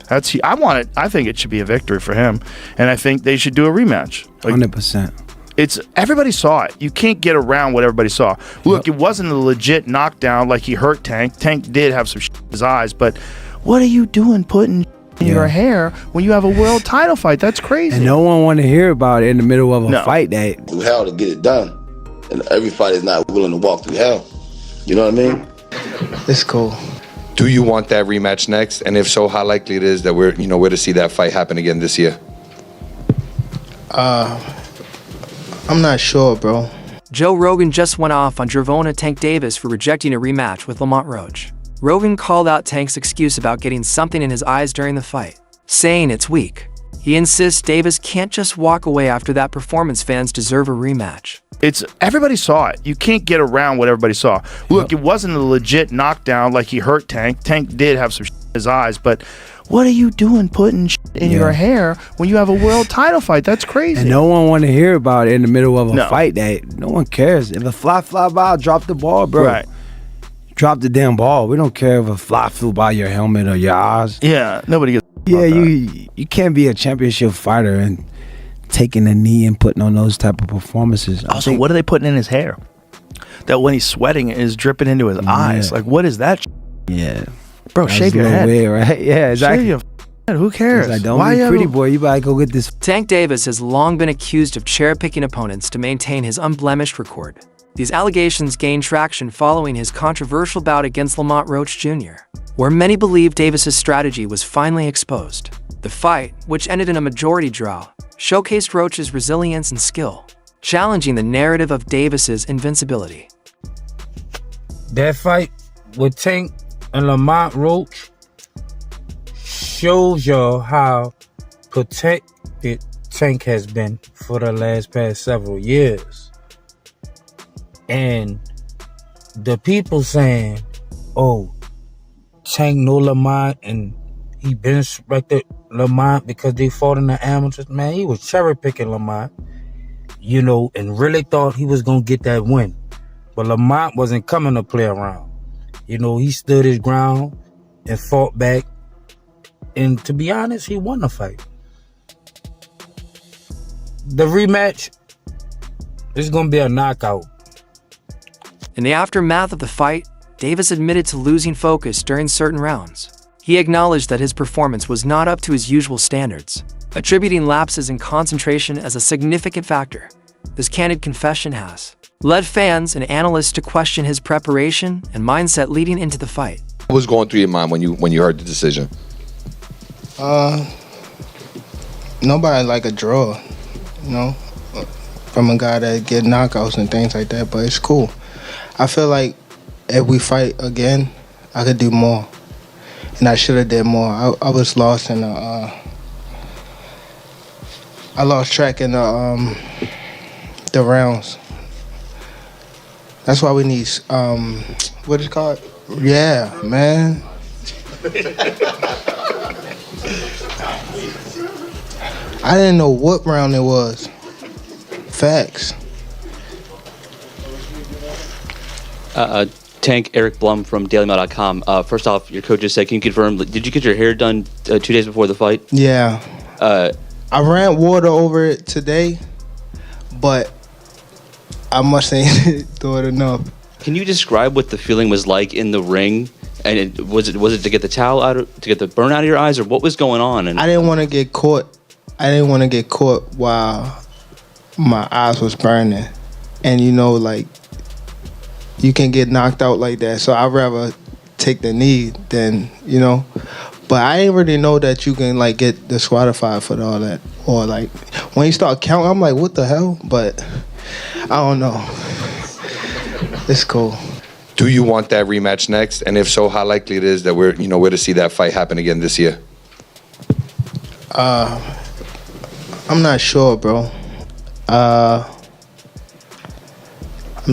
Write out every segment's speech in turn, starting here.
I think it should be a victory for him, and I think they should do a rematch. 100%. Everybody saw it. You can't get around what everybody saw. Look, it wasn't a legit knockdown like he hurt Tank. Tank did have some in his eyes, but what are you doing putting in your hair when you have a world title fight? That's crazy. And no one want to hear about it in the middle of a fight day. Through hell to get it done, and every fighter is not willing to walk through hell. You know what I mean? It's cool. Do you want that rematch next? And if so, how likely it is that we're to see that fight happen again this year? I'm not sure, bro. Joe Rogan just went off on Gervonta Tank Davis for rejecting a rematch with Lamont Roach. Rogan called out Tank's excuse about getting something in his eyes during the fight, saying it's weak. He insists Davis can't just walk away after that performance. Fans deserve a rematch. Everybody saw it. You can't get around what everybody saw. Look, it wasn't a legit knockdown like he hurt Tank. Tank did have some in his eyes, but what are you doing putting in your hair when you have a world title fight? That's crazy. And no one want to hear about it in the middle of a fight day. No one cares. If a fly by, drop the ball, bro. Right. Drop the damn ball. We don't care if a fly flew by your helmet or your eyes. Yeah, nobody gets you can't be a championship fighter and taking a knee and putting on those type of performances. Also, what are they putting in his hair? That when he's sweating, it is dripping into his eyes. Like, what is that? Yeah. Bro, shave your head. Weird, right? Yeah, exactly. Shave your head. Who cares? Like, don't be pretty boy. You better go get this. Tank Davis has long been accused of cherry-picking opponents to maintain his unblemished record. These allegations gained traction following his controversial bout against Lamont Roach Jr., where many believe Davis's strategy was finally exposed. The fight, which ended in a majority draw, showcased Roach's resilience and skill, challenging the narrative of Davis's invincibility. That fight with Tank and Lamont Roach shows y'all how protected Tank has been for the past several years. And the people saying, oh, Tank know Lamont and he been respected Lamont because they fought in the amateurs. Man, he was cherry picking Lamont, and really thought he was going to get that win. But Lamont wasn't coming to play around. He stood his ground and fought back. And to be honest, he won the fight. The rematch is going to be a knockout. In the aftermath of the fight, Davis admitted to losing focus during certain rounds. He acknowledged that his performance was not up to his usual standards, attributing lapses in concentration as a significant factor. This candid confession has led fans and analysts to question his preparation and mindset leading into the fight. What was going through your mind when you heard the decision? Nobody like a draw, from a guy that get knockouts and things like that, but it's cool. I feel like if we fight again, I could do more. And I should have did more. I was lost in I lost track in the rounds. That's why we need what is it called? Yeah, man. I didn't know what round it was. Facts. Tank, Eric Blum from DailyMail.com. First off, your coach just said, can you confirm, did you get your hair done 2 days before the fight? Yeah. I ran water over it today, but I must ain't do it enough. Can you describe what the feeling was like in the ring? And was it to get the towel out, to get the burn out of your eyes, or what was going on? And I didn't want to get caught. I didn't want to get caught while my eyes was burning, and you can get knocked out like that. So I'd rather take the knee than, But I didn't really know that you can get disqualified for all that. Or when you start counting, I'm like, what the hell? But I don't know. It's cool. Do you want that rematch next? And if so, how likely it is that we're to see that fight happen again this year? I'm not sure, bro. I'm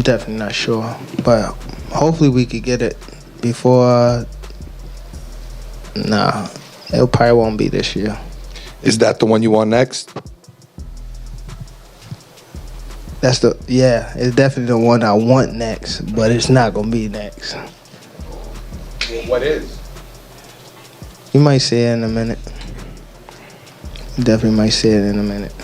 definitely not sure, but hopefully we could get it before. Nah, it probably won't be this year. Is that the one you want next? It's definitely the one I want next, but it's not gonna be next. What is? You might see it in a minute. Definitely might see it in a minute.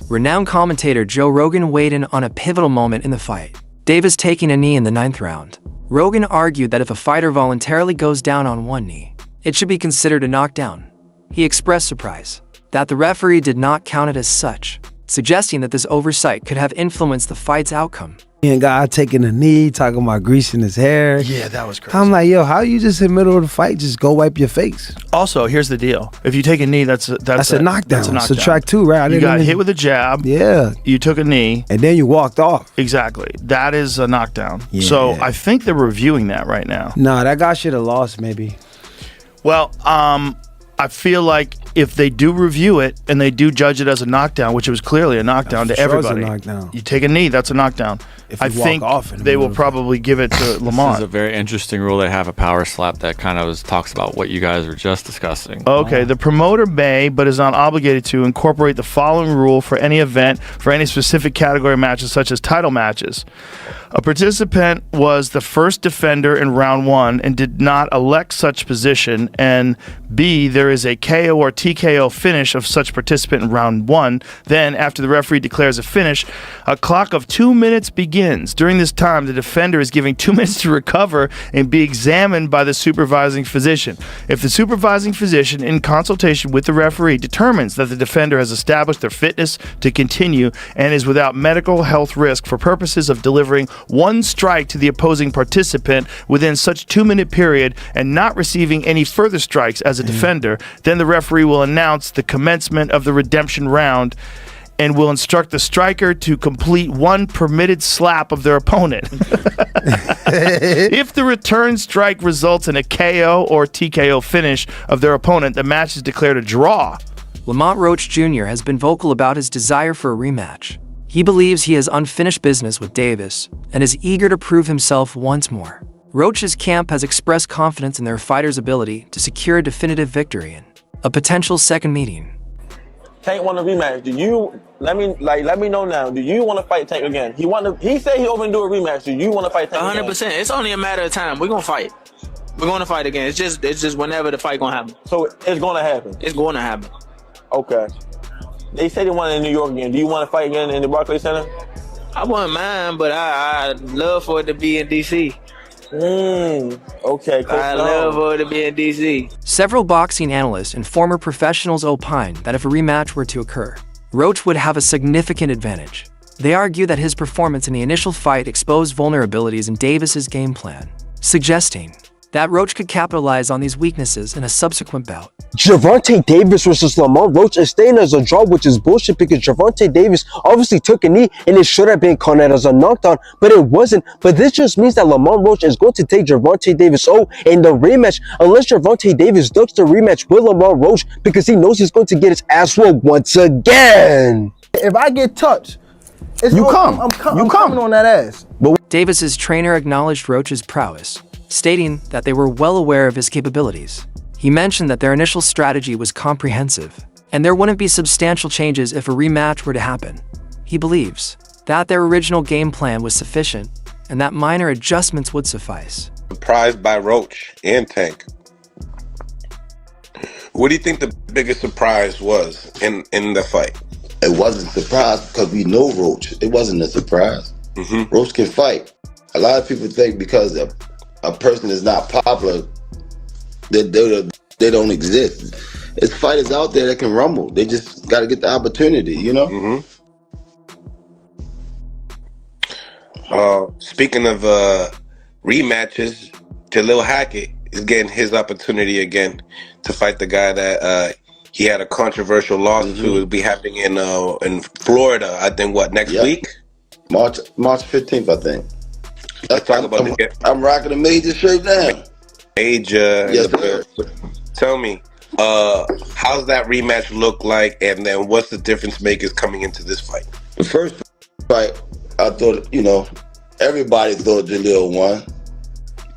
Renowned commentator Joe Rogan weighed in on a pivotal moment in the fight, Davis taking a knee in the 9th round. Rogan argued that if a fighter voluntarily goes down on one knee, it should be considered a knockdown. He expressed surprise that the referee did not count it as such, suggesting that this oversight could have influenced the fight's outcome. And guy taking a knee, talking about greasing his hair. Yeah, that was crazy. I'm like, yo, how you just in the middle of the fight just go wipe your face? Also, here's the deal. If you take a knee, that's a knockdown. That's a knockdown. Subtract 2, right? You got hit with a jab. Yeah. You took a knee. And then you walked off. Exactly. That is a knockdown. Yeah. So I think they're reviewing that right now. Nah, that guy should have lost maybe. Well, I feel like if they do review it and they do judge it as a knockdown, which it was clearly a knockdown to everybody. It's a knockdown. You take a knee, that's a knockdown. If you I walk think off in the they middle will of probably give it to This is Lamont. a very interesting rule. They have a power slap that kind of talks about what you guys were just discussing. Okay, the promoter may, but is not obligated to, incorporate the following rule for any event, for any specific category matches, such as title matches. A participant was the first defender in round 1 and did not elect such position, and B, there is a KO or TKO finish of such participant in round 1. Then, after the referee declares a finish, a clock of 2 minutes begins. During this time, the defender is given 2 minutes to recover and be examined by the supervising physician. If the supervising physician, in consultation with the referee, determines that the defender has established their fitness to continue and is without medical health risk for purposes of delivering one strike to the opposing participant within such 2-minute period and not receiving any further strikes as a defender, then the referee will announce the commencement of the redemption round and will instruct the striker to complete one permitted slap of their opponent. If the return strike results in a KO or TKO finish of their opponent, the match is declared a draw. Lamont Roach Jr. has been vocal about his desire for a rematch. He believes he has unfinished business with Davis and is eager to prove himself once more. Roach's camp has expressed confidence in their fighter's ability to secure a definitive victory in a potential second meeting. Tank want a rematch. Do you let me know now? Do you want to fight Tank again? He said he open to do a rematch. Do you want to fight Tank 100%. again? It's only a matter of time. We're gonna fight. We're gonna fight again. It's just whenever the fight gonna happen. So it's gonna happen. It's going to happen. Okay. They say they want it in New York again. Do you want to fight again in the Barclays Center? I wouldn't mind, but I'd love for it to be in DC. Okay, cool. I love for it to be in DC. Several boxing analysts and former professionals opine that if a rematch were to occur, Roach would have a significant advantage. They argue that his performance in the initial fight exposed vulnerabilities in Davis's game plan, suggesting that Roach could capitalize on these weaknesses in a subsequent bout. Gervonta Davis versus Lamont Roach is staying as a draw, which is bullshit because Gervonta Davis obviously took a knee and it should have been counted as a knockdown, but it wasn't. But this just means that Lamont Roach is going to take Gervonta Davis in the rematch, unless Gervonta Davis ducks the rematch with Lamont Roach because he knows he's going to get his ass whooped once again. If I get touched, I'm coming on that ass. Davis's trainer acknowledged Roach's prowess, stating that they were well aware of his capabilities. He mentioned that their initial strategy was comprehensive, and there wouldn't be substantial changes if a rematch were to happen. He believes that their original game plan was sufficient, and that minor adjustments would suffice. Surprised by Roach and Tank. What do you think the biggest surprise was in the fight? It wasn't a surprise because we know Roach. It wasn't a surprise. Roach can fight. A lot of people think because a person is not popular, that they don't exist. There's fighters out there that can rumble. They just got to get the opportunity, you know? Speaking of rematches, Jalil Hackett is getting his opportunity again to fight the guy that he had a controversial loss to. It'll be happening in Florida, I think, next week? March 15th, I think. Let's talk about I'm rocking a major shirt now. Major. Yes, sir. Tell me, how's that rematch look like, and then what's the difference makers coming into this fight? The first fight, I thought, everybody thought Jalil won.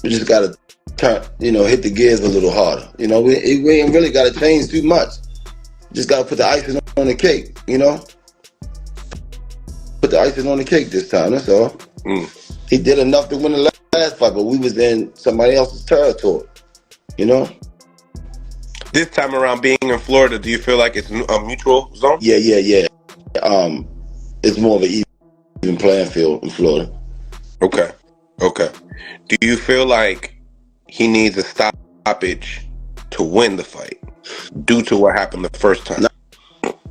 We just got to turn, hit the gears a little harder. We ain't really got to change too much. Just got to put the icing on the cake, Put the icing on the cake this time, that's all. He did enough to win the last fight, but we was in somebody else's territory. You know? This time around, being in Florida, do you feel like it's a mutual zone? Yeah. It's more of an even playing field in Florida. Okay. Do you feel like he needs a stoppage to win the fight due to what happened the first time?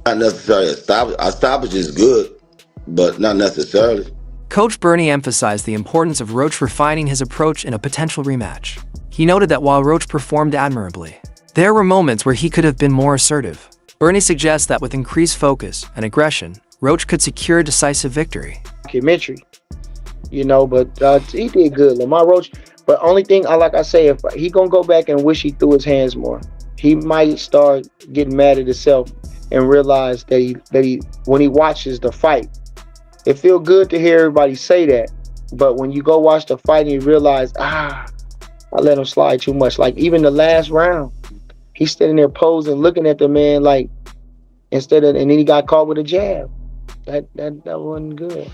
Not necessarily a stoppage. A stoppage is good, but not necessarily. Coach Bernie emphasized the importance of Roach refining his approach in a potential rematch. He noted that while Roach performed admirably, there were moments where he could have been more assertive. Bernie suggests that with increased focus and aggression, Roach could secure a decisive victory. Documentary, but he did good, Lamont Roach. But only thing, like I say, if he gonna go back and wish he threw his hands more, he might start getting mad at himself and realize that he when he watches the fight, it feel good to hear everybody say that, but when you go watch the fight and you realize, I let him slide too much. Like even the last round, he's standing there posing, looking at the man like and then he got caught with a jab. That wasn't good.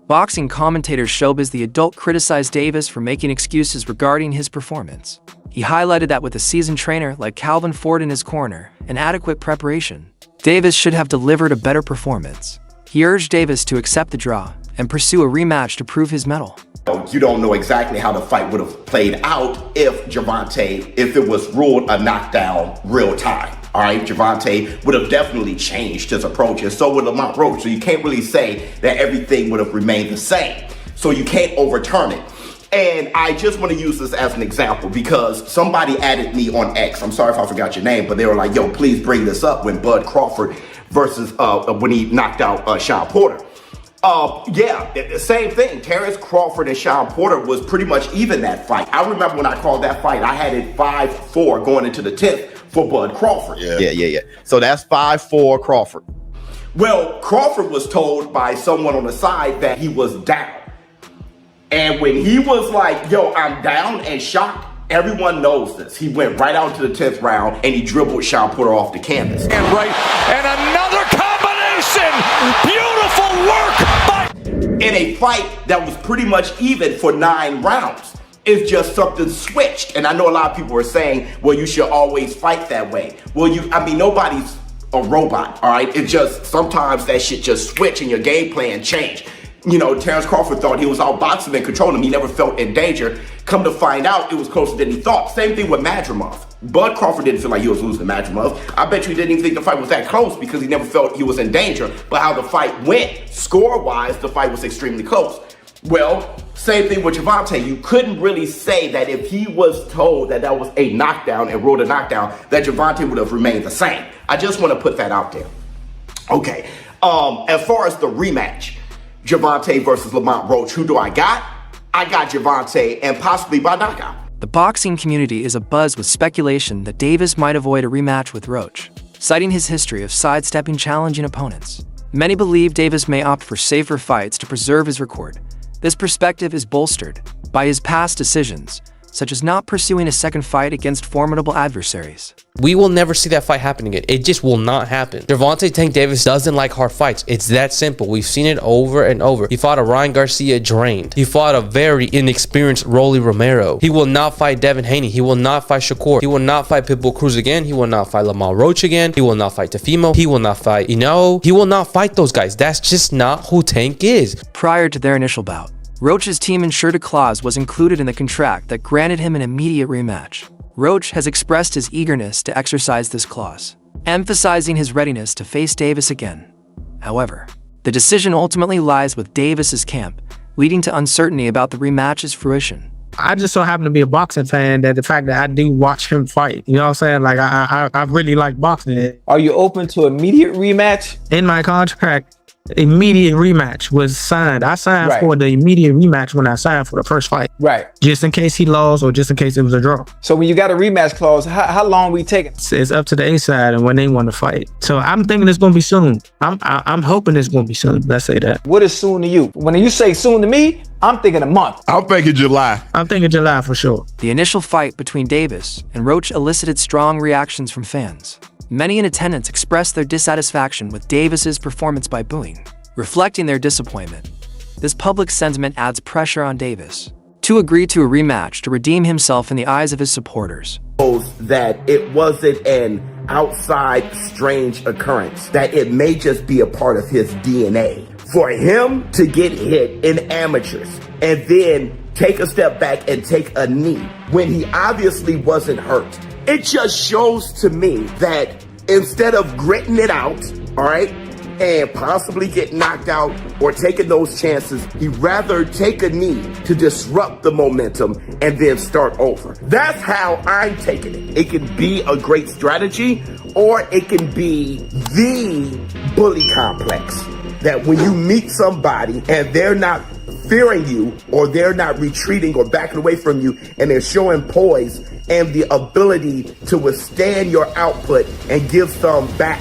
Boxing commentator Showbiz the Adult criticized Davis for making excuses regarding his performance. He highlighted that with a seasoned trainer like Calvin Ford in his corner and adequate preparation, Davis should have delivered a better performance. He urged Davis to accept the draw and pursue a rematch to prove his mettle. You don't know exactly how the fight would have played out if it was ruled a knockdown real time. All right, Gervonta would have definitely changed his approach, and so would Lamont Roach. So you can't really say that everything would have remained the same. So you can't overturn it. And I just want to use this as an example because somebody added me on X. I'm sorry if I forgot your name, but they were like, yo, please bring this up when Bud Crawford versus when he knocked out Sean Porter. The same thing. Terrence Crawford and Sean Porter was pretty much even that fight. I remember when I called that fight, I had it 5-4 going into the 10th for Bud Crawford. Yeah. So that's 5-4 Crawford. Well, Crawford was told by someone on the side that he was down. And when he was like, yo, I'm down and shocked, everyone knows this. He went right out to the 10th round and he dribbled Sean Porter off the canvas. And another combination. Beautiful work in a fight that was pretty much even for 9 rounds. It's just something switched. And I know a lot of people are saying, well, you should always fight that way. Well, nobody's a robot, all right? It's just sometimes that shit just switch and your game plan change. Terrence Crawford thought he was outboxing and controlling him. He never felt in danger. Come to find out, it was closer than he thought. Same thing with Madrimov. Bud Crawford didn't feel like he was losing to Madrimov. I bet you he didn't even think the fight was that close because he never felt he was in danger. But how the fight went, score-wise, the fight was extremely close. Well, same thing with Gervonta. You couldn't really say that if he was told that was a knockdown and ruled a knockdown, that Gervonta would have remained the same. I just want to put that out there. Okay, as far as the rematch, Gervonta versus Lamont Roach, who do I got? I got Gervonta, and possibly by knockout. The boxing community is abuzz with speculation that Davis might avoid a rematch with Roach, citing his history of sidestepping challenging opponents. Many believe Davis may opt for safer fights to preserve his record. This perspective is bolstered by his past decisions, such as not pursuing a second fight against formidable adversaries. We will never see that fight happen again. It just will not happen. Gervonta Tank Davis doesn't like hard fights. It's that simple. We've seen it over and over. He fought a Ryan Garcia drained. He fought a very inexperienced Rolly Romero. He will not fight Devin Haney. He will not fight Shakur. He will not fight Pitbull Cruz again. He will not fight Lamont Roach again. He will not fight Tefimo. He will not fight Ino. He will not fight those guys. That's just not who Tank is. Prior to their initial bout, Roach's team ensured a clause was included in the contract that granted him an immediate rematch. Roach has expressed his eagerness to exercise this clause, emphasizing his readiness to face Davis again. However, the decision ultimately lies with Davis's camp, leading to uncertainty about the rematch's fruition. I just so happen to be a boxing fan that the fact that I do watch him fight, you know what I'm saying? Like, I really like boxing. Are you open to immediate rematch? In my contract, immediate rematch was signed. I signed for the immediate rematch when I signed for the first fight. Right. Just in case he lost or just in case it was a draw. So when you got a rematch clause, how long we taking? It's up to the A side and when they want to fight. So I'm thinking it's going to be soon. I'm hoping it's going to be soon. Let's say that. What is soon to you? When you say soon to me, I'm thinking a month. I'm thinking July. I'm thinking July for sure. The initial fight between Davis and Roach elicited strong reactions from fans. Many in attendance expressed their dissatisfaction with Davis's performance by booing, reflecting their disappointment. This public sentiment adds pressure on Davis, to agree to a rematch to redeem himself in the eyes of his supporters. That it wasn't an outside strange occurrence, that it may just be a part of his DNA. For him to get hit in amateurs and then take a step back and take a knee when he obviously wasn't hurt, it just shows to me that instead of gritting it out, all right, and possibly get knocked out or taking those chances, he'd rather take a knee to disrupt the momentum and then start over. That's how I'm taking it. It can be a great strategy, or it can be the bully complex. That when you meet somebody and they're not fearing you, or they're not retreating or backing away from you, and they're showing poise and the ability to withstand your output and give some back,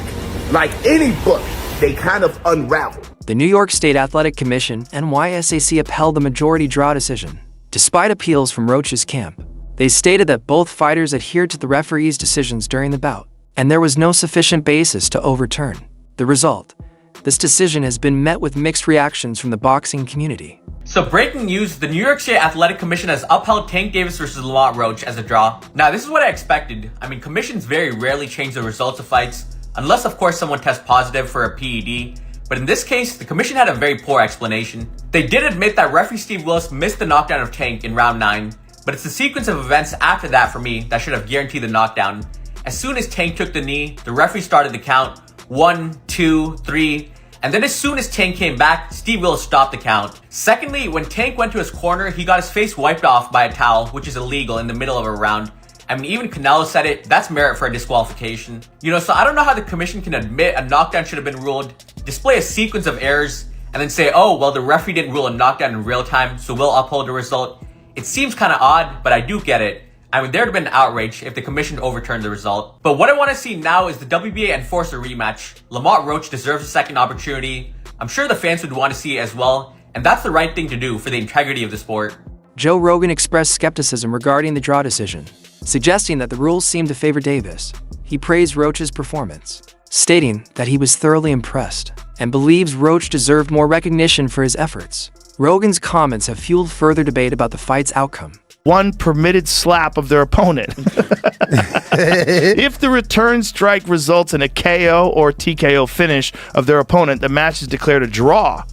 like any bully, they kind of unravel. The New York State Athletic Commission, NYSAC, upheld the majority draw decision, despite appeals from Roach's camp. They stated that both fighters adhered to the referee's decisions during the bout, and there was no sufficient basis to overturn the result. This decision has been met with mixed reactions from the boxing community. So breaking news, the New York State Athletic Commission has upheld Tank Davis versus Lamont Roach as a draw. Now this is what I expected. I mean, commissions very rarely change the results of fights, unless of course someone tests positive for a PED. But in this case, the commission had a very poor explanation. They did admit that referee Steve Willis missed the knockdown of Tank in round 9, but it's the sequence of events after that for me that should have guaranteed the knockdown. As soon as Tank took the knee, the referee started the count, 1, 2, 3, and then as soon as Tank came back, Steve Willis stopped the count. Secondly, when Tank went to his corner, he got his face wiped off by a towel, which is illegal in the middle of a round. I mean, even Canelo said it, that's merit for a disqualification. You know, so I don't know how the commission can admit a knockdown should have been ruled, display a sequence of errors, and then say, oh, well, the referee didn't rule a knockdown in real time, so we'll uphold the result. It seems kind of odd, but I do get it. I mean, there'd have been outrage if the commission overturned the result. But what I want to see now is the WBA Enforcer rematch. Lamont Roach deserves a second opportunity. I'm sure the fans would want to see it as well, and that's the right thing to do for the integrity of the sport. Joe Rogan expressed skepticism regarding the draw decision, suggesting that the rules seemed to favor Davis. He praised Roach's performance, stating that he was thoroughly impressed and believes Roach deserved more recognition for his efforts. Rogan's comments have fueled further debate about the fight's outcome. One permitted slap of their opponent. If the return strike results in a KO or TKO finish of their opponent, the match is declared a draw.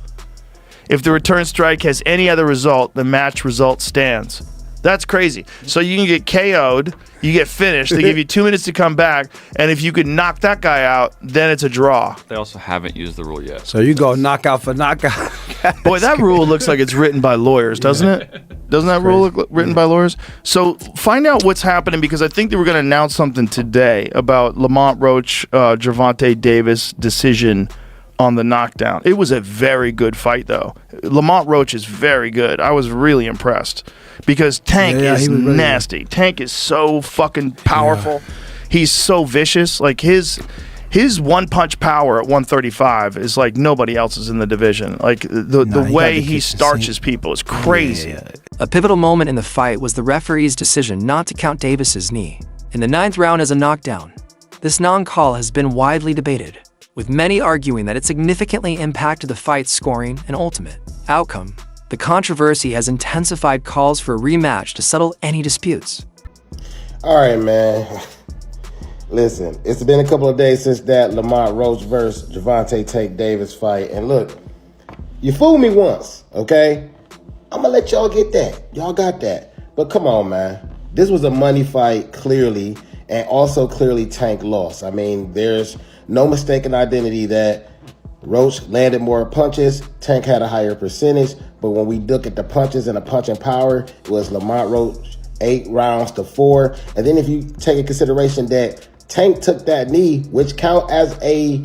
If the return strike has any other result, the match result stands. That's crazy. So you can get KO'd, you get finished, they give you 2 minutes to come back, and if you could knock that guy out, then it's a draw. They also haven't used the rule yet. So you go knockout for knockout. Boy, that rule looks like it's written by lawyers, doesn't it? Doesn't that rule look written by lawyers? So find out what's happening, because I think they were going to announce something today about Lamont Roach, Gervonta Davis decision on the knockdown. It was a very good fight, though. Lamont Roach is very good. I was really impressed because Tank is really nasty. Good. Tank is so fucking powerful. Yeah. He's so vicious. Like his one punch power at 135 is like nobody else's in the division. Like the way he starches people is crazy. Yeah. A pivotal moment in the fight was the referee's decision not to count Davis's knee in the 9th round as a knockdown. This non-call has been widely debated, with many arguing that it significantly impacted the fight's scoring and ultimate outcome. The controversy has intensified calls for a rematch to settle any disputes. All right, man. Listen, it's been a couple of days since that Lamont Roach versus Gervonta Tank Davis fight. And look, you fooled me once, okay? I'm going to let y'all get that. Y'all got that. But come on, man. This was a money fight, clearly, and also clearly Tank lost. I mean, there's no mistaken identity that Roach landed more punches, Tank had a higher percentage, but when we look at the punches and the punching power, it was Lamont Roach 8 rounds to 4. And then if you take in consideration that Tank took that knee, which count as a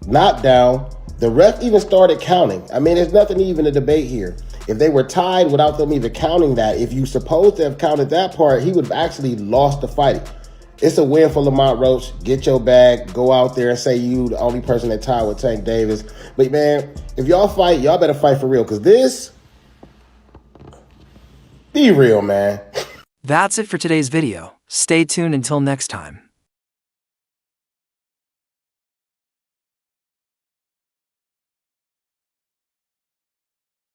knockdown, the ref even started counting. I mean, there's nothing even to debate here. If they were tied without them even counting that, if you supposed to have counted that part, he would have actually lost the fight. It's a win for Lamont Roach. Get your bag. Go out there and say you the only person that tied with Tank Davis. But, man, if y'all fight, y'all better fight for real. Because this, be real, man. That's it for today's video. Stay tuned until next time.